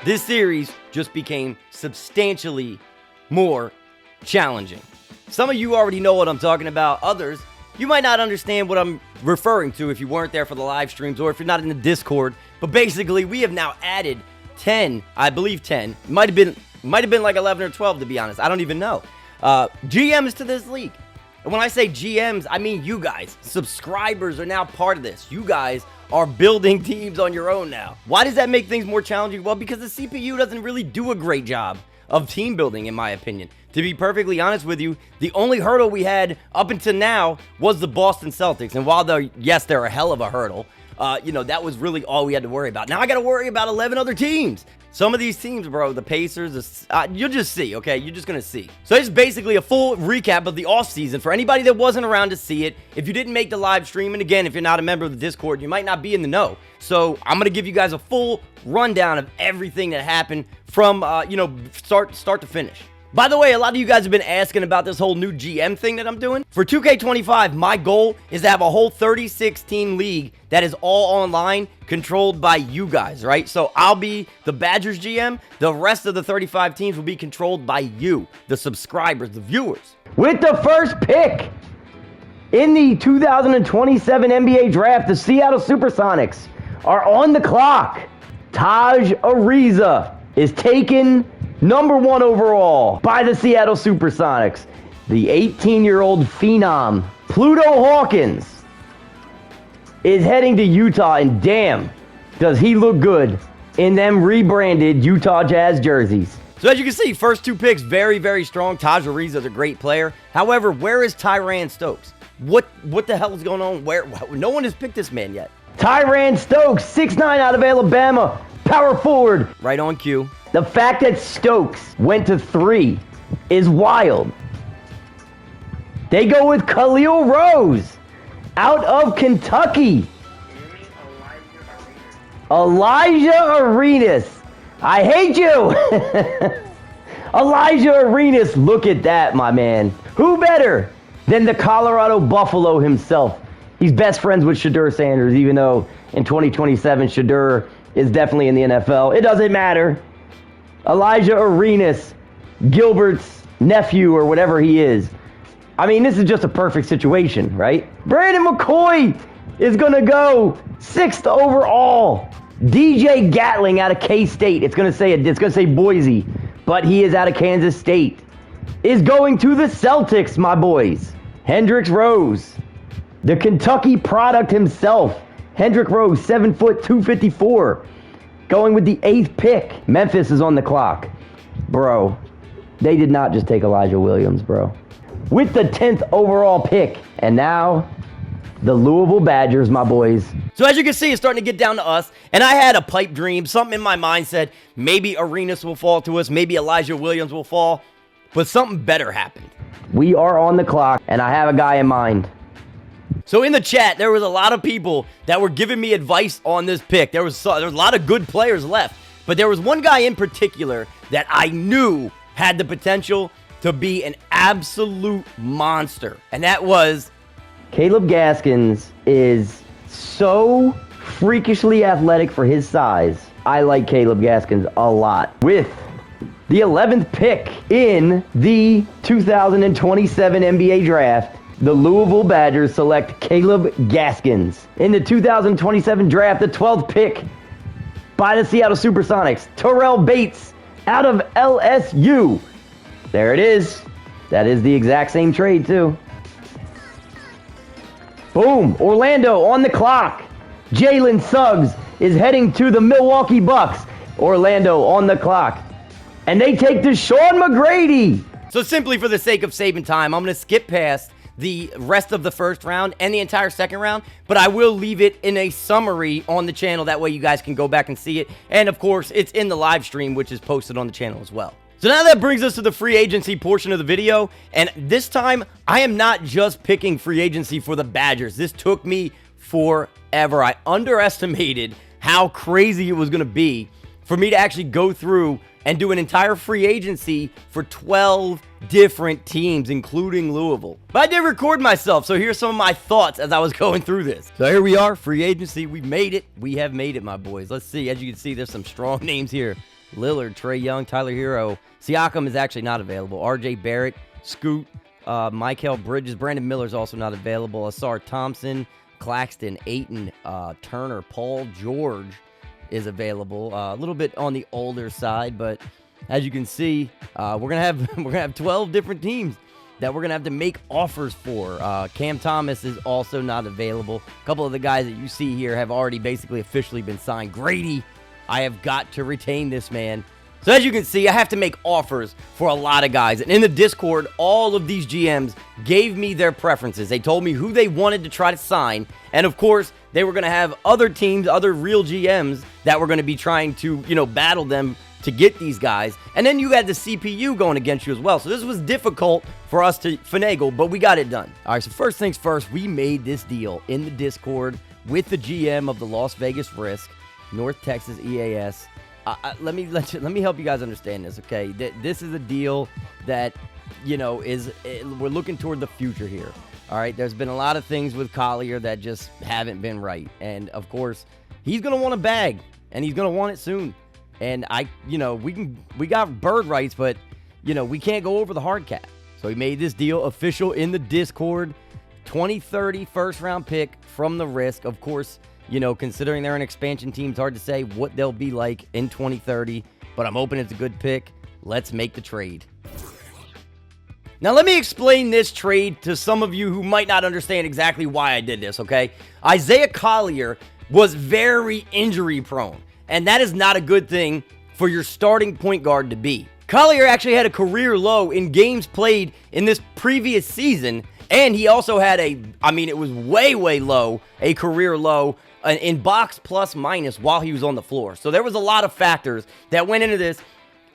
this series just became substantially more challenging. Some of you already know what I'm talking about. Others, you might not understand what I'm referring to if you weren't there for the live streams or if you're not in the Discord. But basically, we have now added 10, I believe 10. It might have been like 11 or 12, to be honest. I don't even know. GMs to this league. And when I say GMs, I mean you guys. Subscribers are now part of this. You guys are building teams on your own now. Why does that make things more challenging? Well, because the CPU doesn't really do a great job of team building, in my opinion. To be perfectly honest with you, the only hurdle we had up until now was the Boston Celtics. And while they're a hell of a hurdle, that was really all we had to worry about. Now I got to worry about 11 other teams. Some of these teams, bro, the Pacers, you'll just see, okay? You're just going to see. So it's basically a full recap of the offseason for anybody that wasn't around to see it. If you didn't make the live stream, and again, if you're not a member of the Discord, you might not be in the know. So I'm going to give you guys a full rundown of everything that happened from, start to finish. By the way, a lot of you guys have been asking about this whole new GM thing that I'm doing. For 2K25, my goal is to have a whole 36-team league that is all online, controlled by you guys, right? So I'll be the Badgers GM. The rest of the 35 teams will be controlled by you, the subscribers, the viewers. With the first pick in the 2027 NBA draft, the Seattle Supersonics are on the clock. Taj Ariza is taken number 1 overall by the Seattle Supersonics. The 18-year-old phenom, Pluto Hawkins, is heading to Utah, and damn, does he look good in them rebranded Utah Jazz jerseys. So as you can see, first 2 picks, very, very strong. Taj Ariza is a great player. However, where is Tyran Stokes? What the hell is going on? No one has picked this man yet. Tyran Stokes, 6'9" out of Alabama, power forward. Right on cue. The fact that Stokes went to 3 is wild. They go with Khalil Rose out of Kentucky. Elijah Arenas. I hate you. Elijah Arenas, look at that, my man. Who better than the Colorado Buffalo himself? He's best friends with Shedeur Sanders, even though in 2027 Shedeur is definitely in the NFL. It doesn't matter. Elijah Arenas, Gilbert's nephew or whatever he is. I mean, this is just a perfect situation, right? Brandon McCoy is going to go 6th overall. DJ Gatling out of K-State. It's going to say Boise, but he is out of Kansas State. Is going to the Celtics, my boys. Hendricks Rose, the Kentucky product himself. Hendrick Rose, 7 foot, 254. Going with the 8th pick. Memphis is on the clock. Bro, they did not just take Elijah Williams, bro. With the 10th overall pick. And now, the Louisville Badgers, my boys. So as you can see, it's starting to get down to us. And I had a pipe dream. Something in my mind said, maybe Arenas will fall to us. Maybe Elijah Williams will fall. But something better happened. We are on the clock, and I have a guy in mind. So in the chat, there was a lot of people that were giving me advice on this pick. There was a lot of good players left. But there was one guy in particular that I knew had the potential to be an absolute monster. And that was... Caleb Gaskins is so freakishly athletic for his size. I like Caleb Gaskins a lot. With the 11th pick in the 2027 NBA draft, the Louisville Badgers select Caleb Gaskins. In the 2027 draft, the 12th pick by the Seattle Supersonics, Terrell Bates out of LSU. There it is. That is the exact same trade, too. Boom. Orlando on the clock. Jalen Suggs is heading to the Milwaukee Bucks. Orlando on the clock. And they take Deshaun McGrady. So simply for the sake of saving time, I'm going to skip past the rest of the first round and the entire second round, but I will leave it in a summary on the channel. That way you guys can go back and see it. And of course, it's in the live stream, which is posted on the channel as well. So now that brings us to the free agency portion of the video. And this time, I am not just picking free agency for the Badgers. This took me forever. I underestimated how crazy it was going to be for me to actually go through and do an entire free agency for 12 different teams, including Louisville. But I did record myself, so here's some of my thoughts as I was going through this. So here we are, free agency. We made it. We have made it, my boys. Let's see. As you can see, there's some strong names here. Lillard, Trae Young, Tyler Hero. Siakam is actually not available. RJ Barrett, Scoot, Mikal Bridges. Brandon Miller's also not available. Asar Thompson, Claxton, Ayton, Turner, Paul George is available. A little bit on the older side, but as you can see, we're gonna have 12 different teams that we're gonna have to make offers for. Cam Thomas is also not available. A couple of the guys that you see here have already basically officially been signed. Grady, I have got to retain this man. So as you can see, I have to make offers for a lot of guys. And in the Discord, all of these GMs gave me their preferences. They told me who they wanted to try to sign. And of course, they were going to have other teams, other real GMs that were going to be trying to, battle them to get these guys. And then you had the CPU going against you as well. So this was difficult for us to finagle, but we got it done. All right, so first things first, we made this deal in the Discord with the GM of the Las Vegas Risk, North Texas EAS. Let me help you guys understand this, okay? This is a deal that, we're looking toward the future here. All right, there's been a lot of things with Collier that just haven't been right. And, of course, he's going to want a bag, and he's going to want it soon. And we got bird rights, but, we can't go over the hard cap. So he made this deal official in the Discord. 2030 first-round pick from the Risk. Of course, considering they're an expansion team, it's hard to say what they'll be like in 2030, but I'm hoping it's a good pick. Let's make the trade. Now, let me explain this trade to some of you who might not understand exactly why I did this, okay? Isaiah Collier was very injury-prone, and that is not a good thing for your starting point guard to be. Collier actually had a career low in games played in this previous season, and he also had it was way, way low, a career low in box plus minus while he was on the floor. So there was a lot of factors that went into this,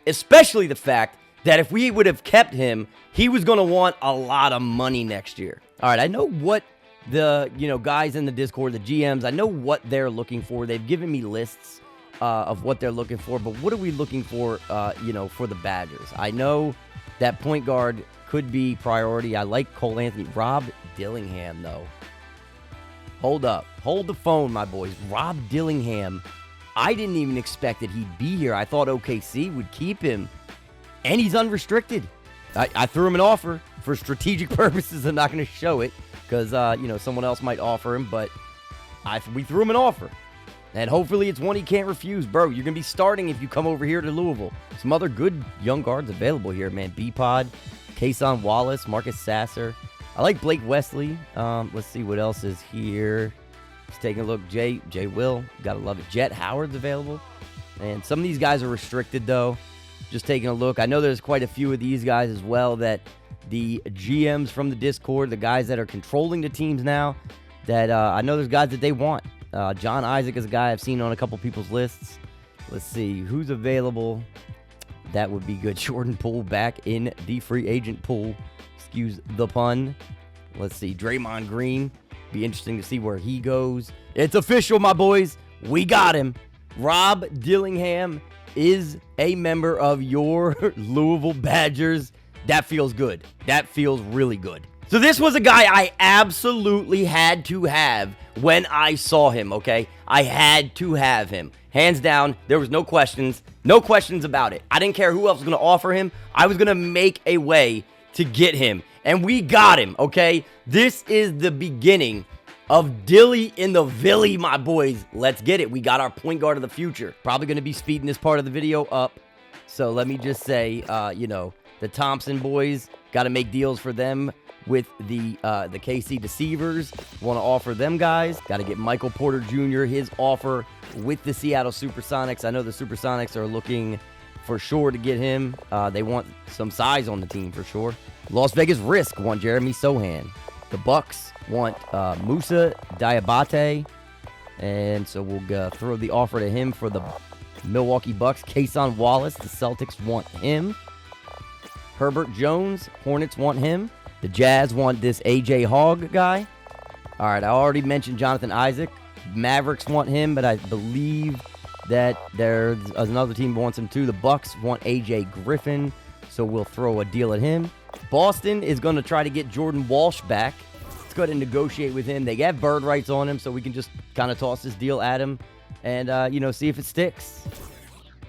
especially the fact that if we would have kept him, he was going to want a lot of money next year. All right, I know what the guys in the Discord, the GMs, I know what they're looking for. They've given me lists of what they're looking for, but what are we looking for, for the Badgers? I know that point guard could be priority. I like Cole Anthony. Rob Dillingham, though. Hold up. Hold the phone, my boys. Rob Dillingham, I didn't even expect that he'd be here. I thought OKC would keep him, and he's unrestricted. I threw him an offer for strategic purposes. I'm not going to show it because, someone else might offer him, but we threw him an offer. And hopefully it's one he can't refuse. Bro, you're going to be starting if you come over here to Louisville. Some other good young guards available here, man. B-Pod, Kason Wallace, Marcus Sasser. I like Blake Wesley. Let's see what else is here. Let's take a look. Jay Will. Gotta love it. Jet Howard's available. And some of these guys are restricted, though. Just taking a look. I know there's quite a few of these guys as well that the GMs from the Discord, the guys that are controlling the teams now, that I know there's guys that they want. John Isaac is a guy I've seen on a couple people's lists. Let's see who's available. That would be good. Jordan Poole back in the free agent pool. Excuse the pun. Let's see. Draymond Green. Be interesting to see where he goes. It's official, my boys. We got him. Rob Dillingham is a member of your Louisville Badgers. That feels good. That feels really good. So this was a guy I absolutely had to have when I saw him, okay? I had to have him. Hands down, there was no questions. No questions about it. I didn't care who else was going to offer him. I was going to make a way to get him. And we got him, okay? This is the beginning of Dilly in the Villy, my boys. Let's get it. We got our point guard of the future. Probably going to be speeding this part of the video up. So let me just say, the Thompson boys, got to make deals for them with the KC Deceivers. Want to offer them guys. Got to get Michael Porter Jr. his offer with the Seattle Supersonics. I know the Supersonics are looking for sure to get him. They want some size on the team for sure. Las Vegas Risk want Jeremy Sohan. The Bucks want Musa Diabate. And so we'll throw the offer to him for the Milwaukee Bucks. Kason Wallace, the Celtics want him. Herbert Jones, Hornets want him. The Jazz want this AJ Hogg guy. All right, I already mentioned Jonathan Isaac. Mavericks want him, but I believe that there's another team that wants him too. The Bucks want AJ Griffin, so we'll throw a deal at him. Boston is going to try to get Jordan Walsh back. Let's go ahead and negotiate with him. They have bird rights on him, so we can just kind of toss this deal at him and, see if it sticks.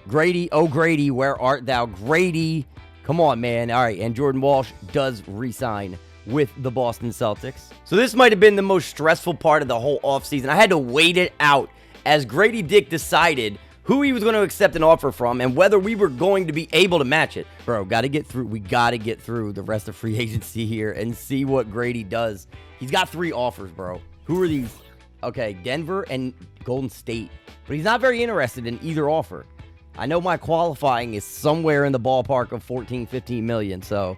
Grady, oh Grady, where art thou? Grady, come on, man. All right, and Jordan Walsh does re-sign with the Boston Celtics. So this might have been the most stressful part of the whole offseason. I had to wait it out as Grady Dick decided who he was going to accept an offer from and whether we were going to be able to match it. Bro, got to get through. We got to get through the rest of free agency here and see what Grady does. He's got 3 offers, bro. Who are these? Okay, Denver and Golden State. But he's not very interested in either offer. I know my qualifying is somewhere in the ballpark of 14, 15 million, so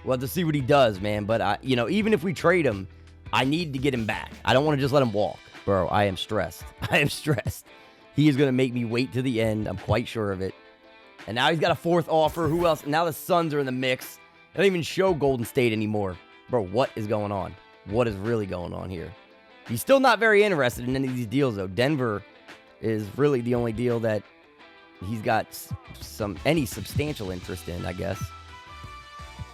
we'll have to see what he does, man. But, even if we trade him, I need to get him back. I don't want to just let him walk. Bro, I am stressed. I am stressed. He is going to make me wait to the end. I'm quite sure of it. And now he's got a 4th offer. Who else? Now the Suns are in the mix. They don't even show Golden State anymore. Bro, what is going on? What is really going on here? He's still not very interested in any of these deals, though. Denver is really the only deal that he's got any substantial interest in, I guess.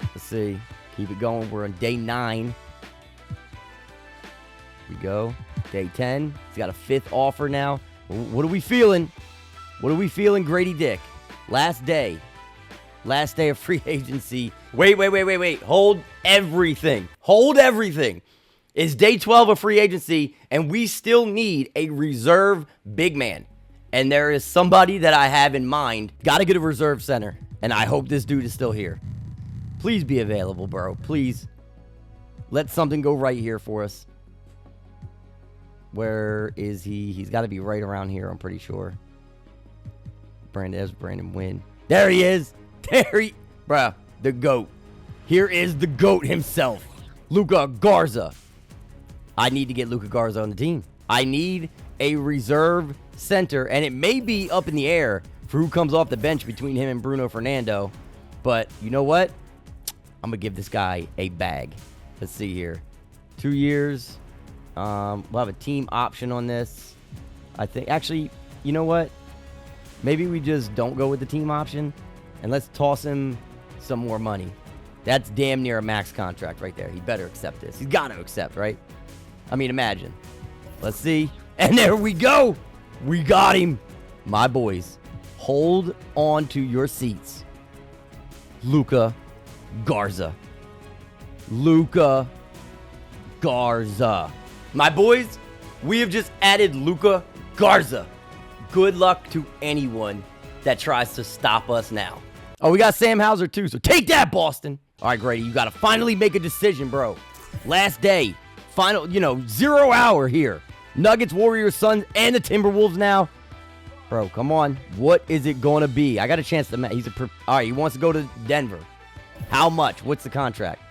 Let's see. Keep it going. We're on day 9. Here we go. Day 10. He's got a 5th offer now. What are we feeling? What are we feeling, Grady Dick? Last day. Last day of free agency. Wait. Hold everything. Hold everything. It's day 12 of free agency, and we still need a reserve big man. And there is somebody that I have in mind. Got to get a reserve center, and I hope this dude is still here. Please be available, bro. Please. Let something go right here for us. Where is he? He's got to be right around here, I'm pretty sure. Brandon Wynn. There he is. Bruh, the GOAT. Here is the GOAT himself. Luka Garza. I need to get Luka Garza on the team. I need a reserve center, and it may be up in the air for who comes off the bench between him and Bruno Fernando. But you know what? I'm going to give this guy a bag. Let's see here. 2 years. We'll have a team option on this. I think, actually, you know what? Maybe we just don't go with the team option, and let's toss him some more money. That's damn near a max contract right there. He better accept this. He's got to accept, right? I mean, imagine. Let's see. And there we go. We got him. My boys, hold on to your seats. Luka Garza. Luka Garza. My boys, we have just added Luka Garza. Good luck to anyone that tries to stop us now. Oh, we got Sam Hauser too, so take that, Boston. All right, Grady, you got to finally make a decision, bro. Last day. Final, 0 hour here. Nuggets, Warriors, Suns, and the Timberwolves now. Bro, come on. What is it going to be? I got a chance to match. All right, he wants to go to Denver. How much? What's the contract?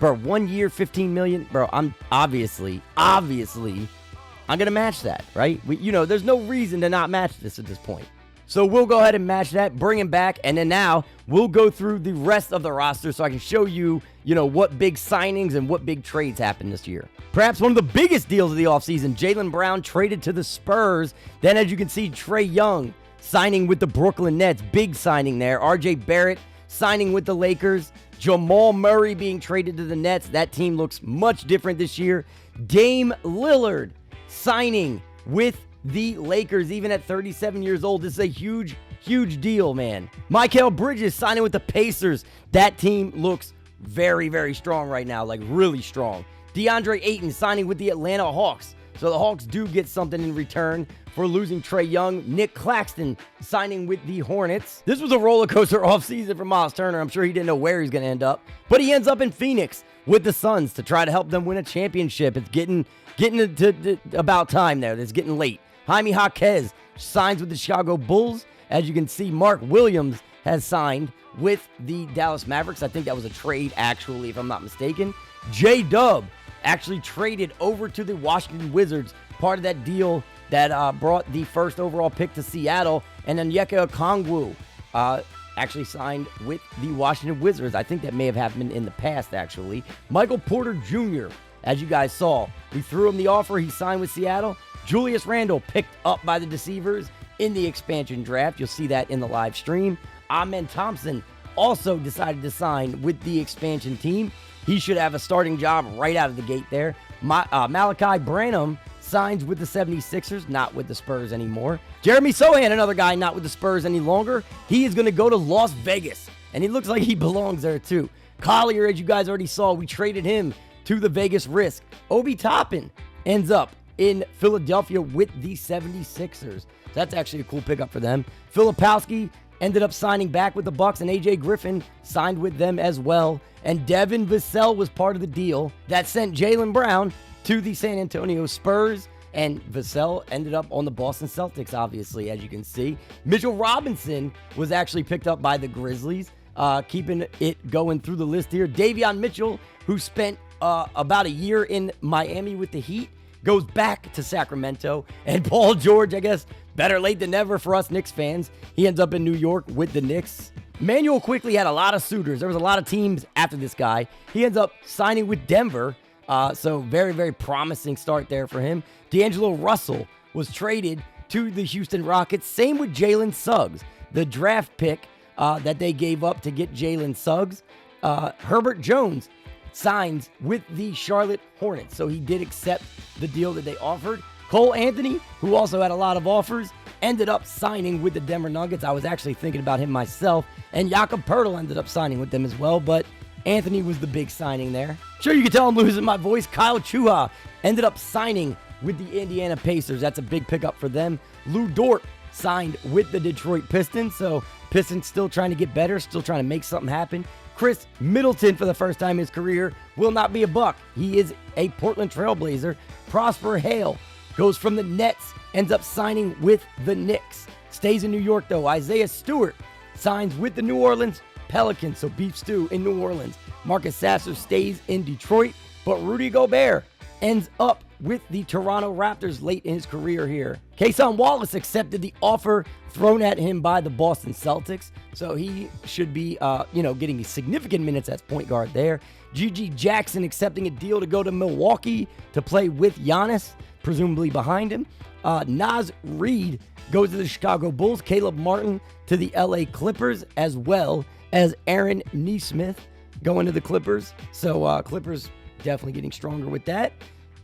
Bro, 1 year, $15 million. Bro, I'm obviously, I'm going to match that, right? There's no reason to not match this at this point. So we'll go ahead and match that, bring him back, and then now we'll go through the rest of the roster so I can show you, what big signings and what big trades happened this year. Perhaps one of the biggest deals of the offseason, Jaylen Brown traded to the Spurs. Then, as you can see, Trae Young signing with the Brooklyn Nets. Big signing there. RJ Barrett signing with the Lakers. Jamal Murray being traded to the Nets. That team looks much different this year. Dame Lillard signing with the Lakers, even at 37 years old. This is a huge, huge deal, man. Mikal Bridges signing with the Pacers. That team looks very, very strong right now, like really strong. DeAndre Ayton signing with the Atlanta Hawks. So the Hawks do get something in return for losing Trae Young. Nick Claxton signing with the Hornets. This was a roller coaster offseason for Miles Turner. I'm sure he didn't know where he's going to end up. But he ends up in Phoenix with the Suns to try to help them win a championship. It's getting to about time there. It's getting late. Jaime Jaquez signs with the Chicago Bulls. As you can see, Mark Williams has signed with the Dallas Mavericks. I think that was a trade, actually, if I'm not mistaken. J-Dub actually traded over to the Washington Wizards, part of that deal that brought the first overall pick to Seattle. And then Onyeka Okongwu actually signed with the Washington Wizards. I think that may have happened in the past, actually. Michael Porter Jr., as you guys saw, we threw him the offer. He signed with Seattle. Julius Randle picked up by the Deceivers in the expansion draft. You'll see that in the live stream. Amen Thompson also decided to sign with the expansion team. He should have a starting job right out of the gate there. Malachi Branham signs with the 76ers, not with the Spurs anymore. Jeremy Sohan, another guy not with the Spurs any longer. He is going to go to Las Vegas, and he looks like he belongs there too. Collier, as you guys already saw, we traded him to the Vegas Risk. Obi Toppin ends up in Philadelphia with the 76ers. So that's actually a cool pickup for them. Filipowski ended up signing back with the Bucks, and AJ Griffin signed with them as well. And Devin Vassell was part of the deal that sent Jaylen Brown to the San Antonio Spurs, and Vassell ended up on the Boston Celtics, obviously, as you can see. Mitchell Robinson was actually picked up by the Grizzlies, keeping it going through the list here. Davion Mitchell, who spent about a year in Miami with the Heat, goes back to Sacramento. And Paul George, I guess, better late than never for us Knicks fans. He ends up in New York with the Knicks. Manuel quickly had a lot of suitors. There was a lot of teams after this guy. He ends up signing with Denver. So very, very promising start there for him. D'Angelo Russell was traded to the Houston Rockets. Same with Jalen Suggs, the draft pick that they gave up to get Jalen Suggs. Herbert Jones signs with the Charlotte Hornets, so he did accept the deal that they offered. Cole Anthony, who also had a lot of offers, ended up signing with the Denver Nuggets. I was actually thinking about him myself, and Jakob Poeltl ended up signing with them as well, but Anthony was the big signing there. Sure, you can tell I'm losing my voice. Kyle Chuha ended up signing with the Indiana Pacers. That's a big pickup for them. Lou Dort signed with the Detroit Pistons, so Pistons still trying to get better, still trying to make something happen. Chris Middleton, for the first time in his career, will not be a Buck. He is a Portland Trailblazer. Prosper Hale goes from the Nets, ends up signing with the Knicks. Stays in New York, though. Isaiah Stewart signs with the New Orleans Pelicans, so beef stew in New Orleans. Marcus Sasser stays in Detroit, but Rudy Gobert ends up with the Toronto Raptors late in his career here. Cason Wallace accepted the offer thrown at him by the Boston Celtics, so he should be, getting significant minutes as point guard there. G.G. Jackson accepting a deal to go to Milwaukee to play with Giannis, presumably behind him. Naz Reid goes to the Chicago Bulls. Caleb Martin to the L.A. Clippers, as well as Aaron Nesmith going to the Clippers. So Clippers definitely getting stronger with that.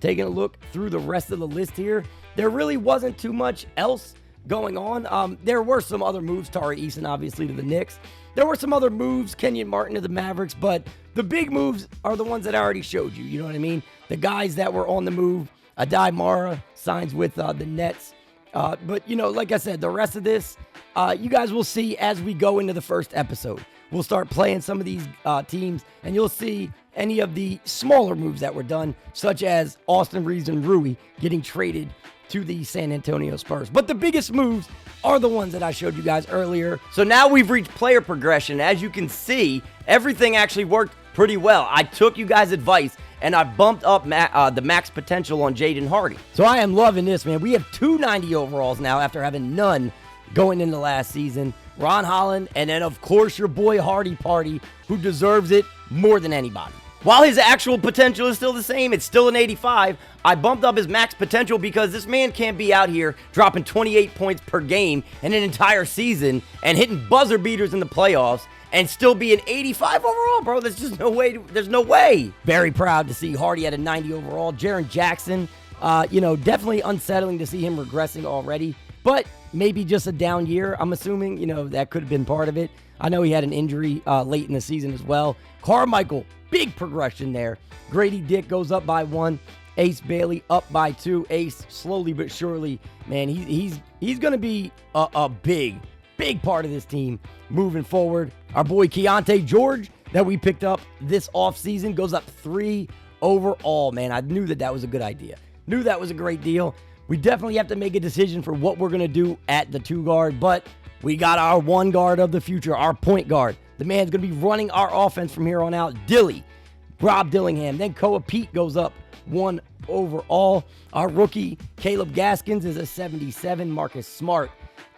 Taking a look through the rest of the list here, there really wasn't too much else going on. There were some other moves. Tari Eason, obviously, to the Knicks. There were some other moves. Kenyon Martin to the Mavericks. But the big moves are the ones that I already showed you. You know what I mean? The guys that were on the move. Adai Mara signs with the Nets. But, like I said, the rest of this, you guys will see as we go into the first episode. We'll start playing some of these teams, and you'll see any of the smaller moves that were done, such as Austin Reeves and Rui getting traded to the San Antonio Spurs. But the biggest moves are the ones that I showed you guys earlier. So now we've reached player progression. As you can see, everything actually worked pretty well. I took you guys' advice, and I bumped up the max potential on Jaden Hardy. So I am loving this, man. We have 290 overalls now after having none going into last season. Ron Holland, and then, of course, your boy Hardy Party, who deserves it more than anybody. While his actual potential is still the same, it's still an 85, I bumped up his max potential because this man can't be out here dropping 28 points per game in an entire season and hitting buzzer beaters in the playoffs and still be an 85 overall, bro. There's just no way. There's no way. Very proud to see Hardy at a 90 overall. Jaren Jackson, definitely unsettling to see him regressing already, but maybe just a down year, I'm assuming. That could have been part of it. I know he had an injury late in the season as well. Carmichael, big progression there. Grady Dick goes up by 1. Ace Bailey up by 2. Ace, slowly but surely, man, he's going to be a big part of this team moving forward. Our boy Keontae George that we picked up this offseason goes up 3 overall, man. I knew that was a good idea. Knew that was a great deal. We definitely have to make a decision for what we're going to do at the 2 guard, but we got our 1 guard of the future, our point guard. The man's going to be running our offense from here on out. Dilly, Rob Dillingham. Then Koa Pete goes up 1 overall. Our rookie, Caleb Gaskins, is a 77. Marcus Smart,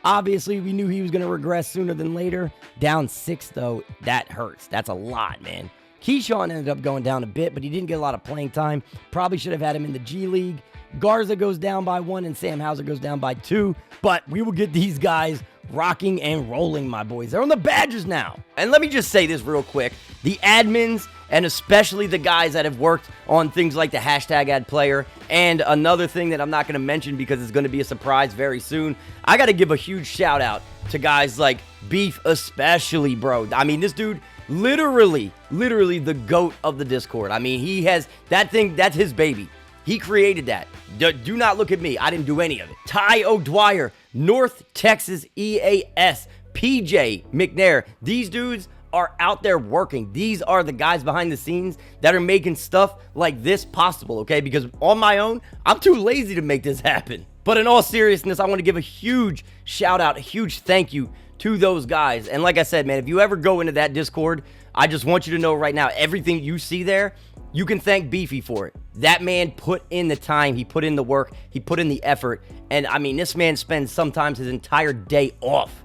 obviously, we knew he was going to regress sooner than later. Down 6, though. That hurts. That's a lot, man. Keyshawn ended up going down a bit, but he didn't get a lot of playing time. Probably should have had him in the G League. Garza goes down by 1, and Sam Hauser goes down by 2. But we will get these guys rocking and rolling, my boys. They're on the Badgers now. And let me just say this real quick. The admins, and especially the guys that have worked on things like the hashtag ad player, and another thing that I'm not going to mention because it's going to be a surprise very soon, I got to give a huge shout out to guys like Beef especially, bro. I mean, this dude, literally the GOAT of the Discord. I mean, he has that thing, that's his baby. He created that. Do not look at me. I didn't do any of it. Ty O'Dwyer, North Texas EAS, PJ McNair. These dudes are out there working. These are the guys behind the scenes that are making stuff like this possible, okay? Because on my own, I'm too lazy to make this happen. But in all seriousness, I want to give a huge shout out, a huge thank you to those guys. And like I said, man, if you ever go into that Discord, I just want you to know right now, everything you see there, you can thank Beefy for it. That man put in the time, he put in the work, he put in the effort. And I mean, this man spends sometimes his entire day off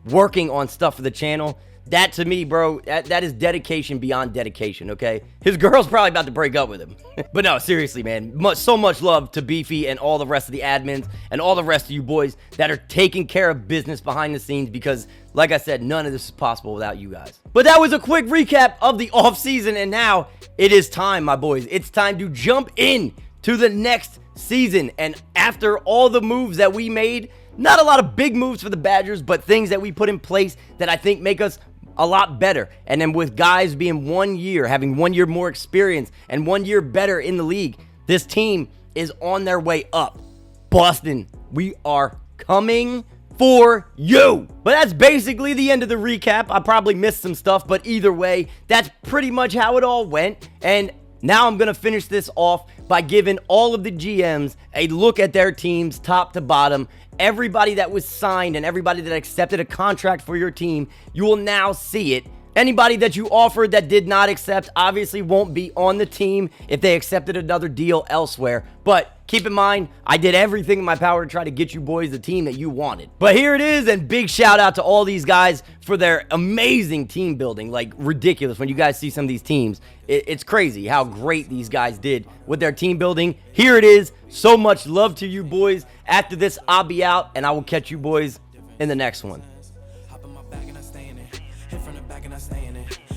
working on stuff for the channel. That to me, bro, that is dedication beyond dedication, okay? His girl's probably about to break up with him. But no, seriously, man, so much love to Beefy and all the rest of the admins and all the rest of you boys that are taking care of business behind the scenes because, like I said, none of this is possible without you guys. But that was a quick recap of the offseason, and now it is time, my boys. It's time to jump in to the next season. And after all the moves that we made, not a lot of big moves for the Badgers, but things that we put in place that I think make us a lot better. And then with guys being 1 year, having 1 year more experience and 1 year better in the league, this team is on their way up. Boston, we are coming for you. But that's basically the end of the recap. I probably missed some stuff, but either way, that's pretty much how it all went. And now I'm going to finish this off by giving all of the GMs a look at their teams top to bottom. Everybody that was signed and everybody that accepted a contract for your team, you will now see it. Anybody that you offered that did not accept obviously won't be on the team if they accepted another deal elsewhere. But keep in mind, I did everything in my power to try to get you boys the team that you wanted. But here it is, and big shout out to all these guys for their amazing team building. Like, ridiculous. When you guys see some of these teams, it's crazy how great these guys did with their team building. Here it is. So much love to you boys. After this, I'll be out, and I will catch you boys in the next one.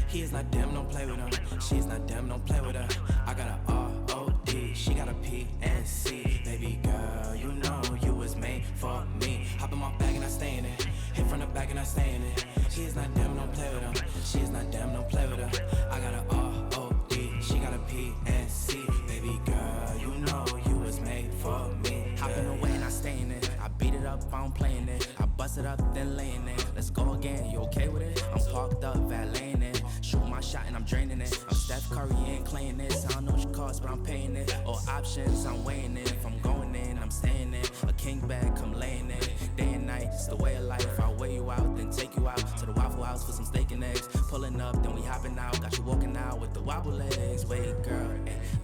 He is not damn, don't play with her. She is not damn, don't play with her. I got a R-O-D, she got a P-N-C. Baby girl, you know you was made for me. Hop in my bag and I stay in it. Hit from the back and I stay in it. She is not damn, don't play with her. She is not damn, don't play with her. I got a R-O-D, she got a P-N-C. Baby girl, you know you was made for me. Hop in the way and I stay in it. I beat it up, I don't play in it. I bust it up, then lay in it. Let's go again, you okay with it? I'm parked up, valeting it. Shoot my shot and I'm draining it. I'm Steph Curry, ain't playing this. I don't know what you cost, but I'm paying it. All options, I'm weighing it. If I'm going in, I'm staying in. A king bag, come laying it. Day and night, it's the way of life. I'll weigh you out, then take you out to the Waffle House for some steak and eggs. Pulling up, then we hopping out. Got you walking out with the wobble legs. Wait, girl,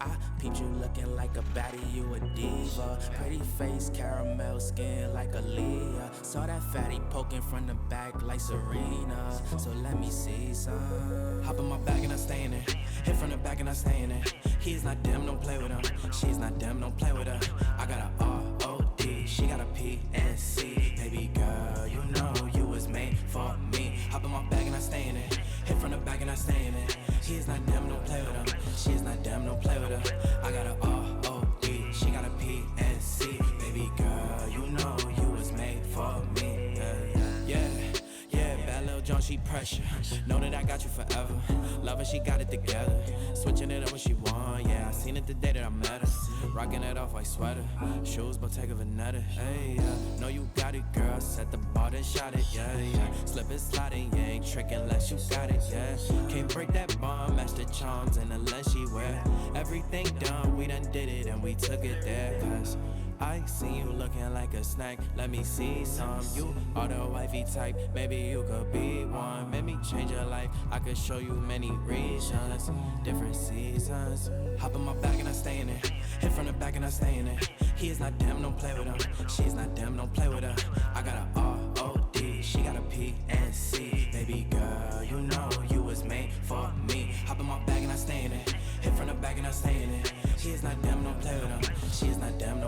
I peeped you looking like a baddie, you a diva. Pretty face, caramel skin like a Leah. Saw that fatty poking from the back like Serena. So let me see some. Hop in my bag and I stay in it. Hit from the back and I stay in it. He is not damn, don't play with her. She is not damn, don't play with her. I got a R-O-D, she got a P-N-C. Baby girl, you know you was made for me. Hop in my bag and I stay in it. Hit from the back and I stay in it. He is not damn, don't play with her. She is not damn, don't play with her. I got a R-O-D, she got a P-N-C. Baby girl, you know you was made for me. Yeah, bad little John, she pressure. Know that I got you forever. Love her, she got it together. Switching it up when she want, yeah. I seen it the day that I met her. Rocking it off like sweater. Shoes, Bottega Veneta. Hey, know you got it, girl. Set the bar, then shot it, yeah. Slip it, sliding, you ain't tricking unless you got it, yeah. Can't break that bond, match the charms, and unless she wear everything done, we done did it and we took it there, cause I see you looking like a snack, let me see some. You are the wifey type, maybe you could be one. Make me change your life, I could show you many reasons. Different seasons. Hop in my bag and I stay in it. Hit from the back and I stay in it. He is not damn, don't play with her. She is not damn, don't play with her. I got a R-O-D, she got a P-N-C. Baby girl, you know you was made for me. Hop in my bag and I stay in it. Hit from the back and I stay in it. She is not damn, don't play with her. She is not damn, don't